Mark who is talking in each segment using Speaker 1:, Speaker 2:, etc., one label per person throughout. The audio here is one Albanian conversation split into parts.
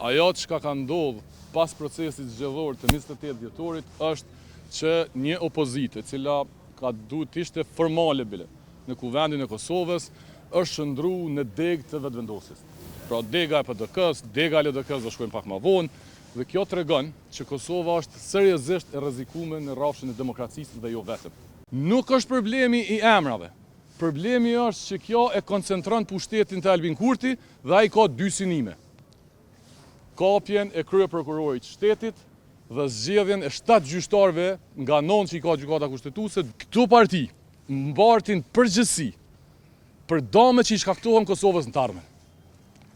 Speaker 1: Ajo që ka ndodhur pas procesit zgjedhor të 28 dhjetorit është që një opozitë, e cila duhet të ishte formale bile në kuvendin e Kosovës, është shndruar në degë të vetëvendosjes. Pra dega e PDK-s, dega e LDK-s do shkojnë pak më vonë, dhe kjo tregon që Kosova është seriozisht e rrezikuar në rrafshin e demokracisë dhe jo vetëm. Nuk është problemi i emrave. Problemi është që kjo e koncentron pushtetin të Albin Kurti dhe ai ka dy synime. Kapjen e kryeprokurorit shtetit dhe zgjedhjen e 7 gjyqtarëve nga 9 që i ka gjykata kushtetuese. Këto parti mbartin përgjegjësi për dëmet që i shkaktohen Kosovës në të ardhmen.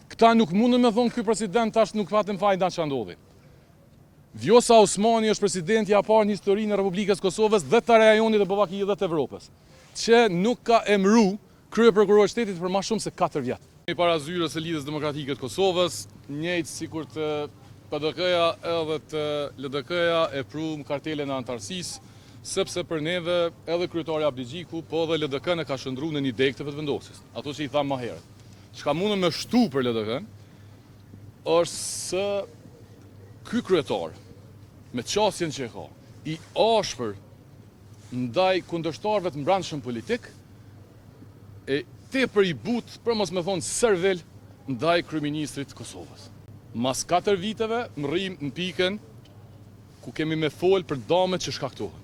Speaker 1: Këta nuk mundën me thonë ky president tash nuk patën fajda që ndodhi. Vjosa Osmani është presidenti i parë në historinë e Republikës Kosovës dhe të rajonit dhe Ballakisë dhe të Evropës, që nuk ka emëruar kryeprokuror shtetit për më shumë se 4 vjet. I parazyres së Lidhjes Demokratike të Kosovës, njëjtë sikur të PDK-ja edhe të LDK-ja e pruam kartelën e antarësisë, sepse për neve edhe kryetari Abdigjiku, po edhe LDK-n e ka shndruar në një degë të vetëvendosjes. Ato që i tham më herët. Çka mundem me shtu për LDK-n është se ky kryetar me qasjen që e ka, i ashpër ndaj kundërshtarëve të mbrëmshëm politik, e tepër i butë, për mos me thonë servil, ndaj kryeministrit të Kosovës. Mas 4 viteve më rrim në pikën ku kemi me folë për dëmet që shkaktohen.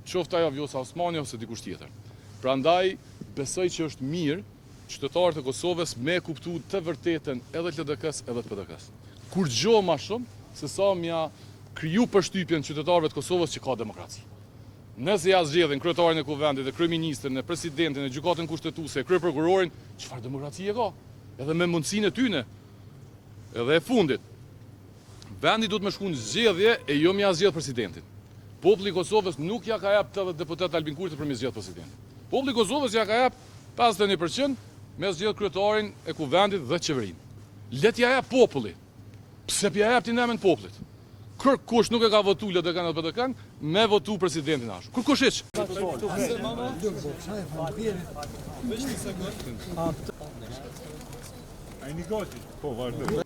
Speaker 1: Qoftë ajo Vjosa Osmani ose dikush tjetër. Prandaj besoj që është mirë qytetarët e Kosovës me kuptu të vërtetën edhe të LDK-s edhe të PDK-s. Kur gjo ma shumë se sa mja kriju përshtypjen qytetarëve të Kosovës që ka demokraci. Nëse ja zgjedhin kryetarin e kuvendit, kryeministrin, presidentin, gjykatën kushtetuese, kryeprokurorin, çfarë demokracie ka? Edhe me mundësinë e tyne. Edhe e fundit. Vendi duhet me shku në zgjedhje e jo me ja zgjedh presidentin. Populli i Kosovës nuk ja ka jap 80 deputet Albin Kurti për me zgjedh presidentin. Populli i Kosovës ja ka jap 51% me zgjedh kryetarin e kuvendit dhe qeverinë. Let ja jap populli. Pse pja jap ti në emën e popullit? Kërkush nuk e ka votu LDK-n dhe PDK-n, me votu presidentin ashtu. Kërkush hiç.
Speaker 2: Ai një gati. Po, vazhdo.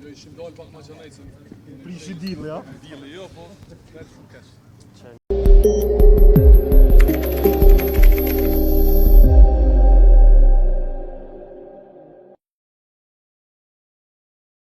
Speaker 1: Jo, ishim dalë pak ma që nejtë.
Speaker 2: Prishi dili, ja?
Speaker 1: Dili, jo, po, vetë shumë kesh.